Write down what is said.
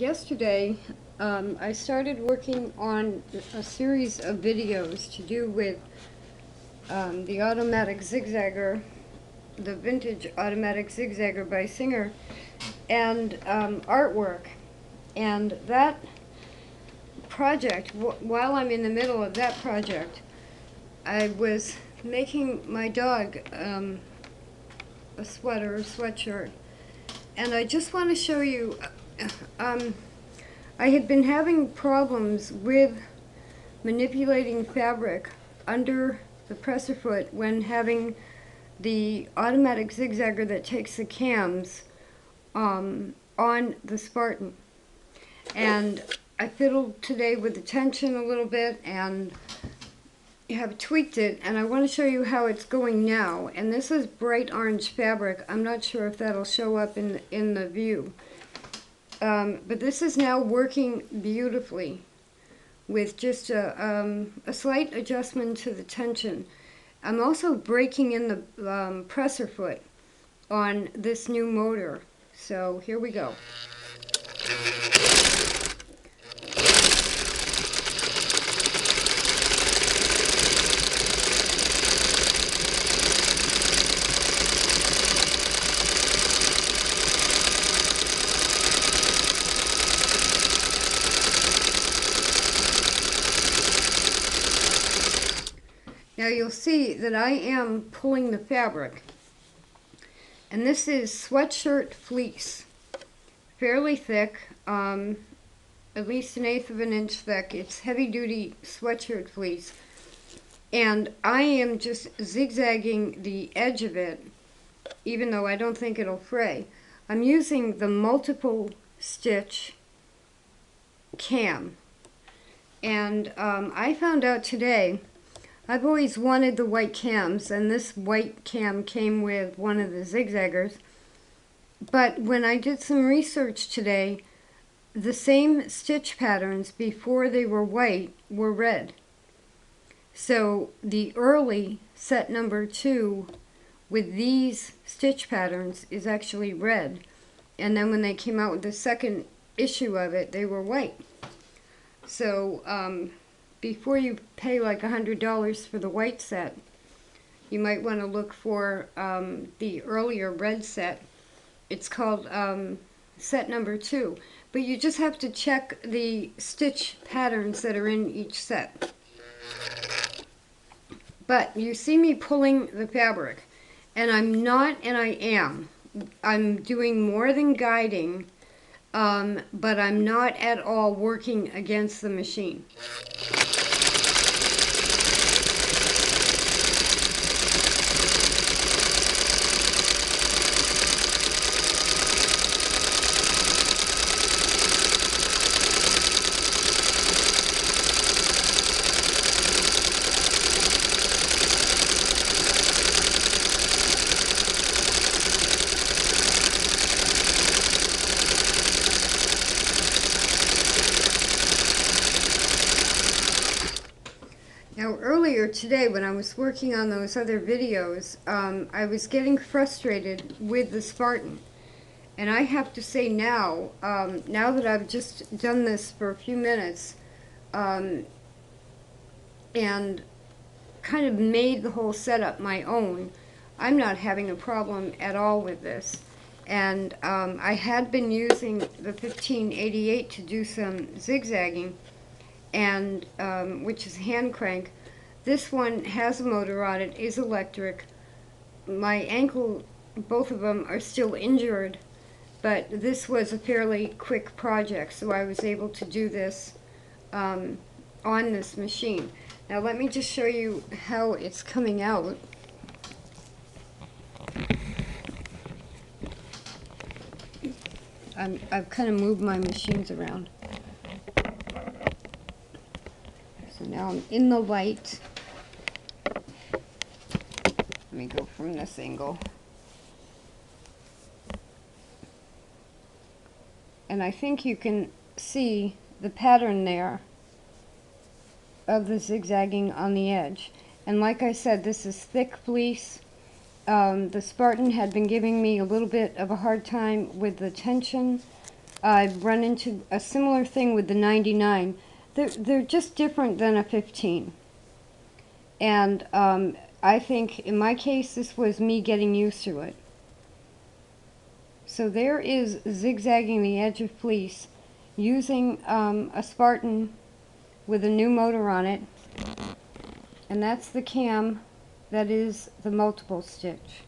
Yesterday, I started working on a series of videos to do with the automatic zigzagger, the vintage automatic zigzagger by Singer, and artwork. And that project, while I'm in the middle of that project, I was making my dog a sweater, a sweatshirt. And I just want to show you, I had been having problems with manipulating fabric under the presser foot when having the automatic zigzagger that takes the cams on the Spartan. And I fiddled today with the tension a little bit and have tweaked it, and I want to show you how it's going now. And this is bright orange fabric. I'm not sure if that'll show up in the view. But this is now working beautifully with just a slight adjustment to the tension. I'm also breaking in the presser foot on this new motor. So here we go. Now you'll see that I am pulling the fabric, and this is sweatshirt fleece, fairly thick, at least 1/8 of an inch thick. It's heavy-duty sweatshirt fleece, and I am just zigzagging the edge of it, even though I don't think it'll fray. I'm using the multiple stitch cam, and I found out today, I've always wanted the white cams, and this white cam came with one of the zigzaggers. But when I did some research today, the same stitch patterns before they were white were red. So the early set number 2 with these stitch patterns is actually red. And then when they came out with the second issue of it, they were white. So before you pay like $100 for the white set, you might want to look for the earlier red set. It's called set number 2. But you just have to check the stitch patterns that are in each set. But you see me pulling the fabric, and I'm not, and I am. I'm doing more than guiding, but I'm not at all working against the machine. Now earlier today when I was working on those other videos, I was getting frustrated with the Spartan. And I have to say now, now that I've just done this for a few minutes, and kind of made the whole setup my own, I'm not having a problem at all with this. And I had been using the 1588 to do some zigzagging, and which is hand crank. This one has a motor on it, is electric. My ankle, both of them, are still injured, but this was a fairly quick project, so I was able to do this on this machine. Now let me just show you how it's coming out. I've kind of moved my machines around. So now I'm in the light. Let me go from this angle. And I think you can see the pattern there of the zigzagging on the edge. And like I said, this is thick fleece. The Spartan had been giving me a little bit of a hard time with the tension I've run into a similar thing with the 99. They're just different than a 15. And I think in my case this was me getting used to it. So there is zigzagging the edge of fleece using a Spartan with a new motor on it, and that's the cam that is the multiple stitch.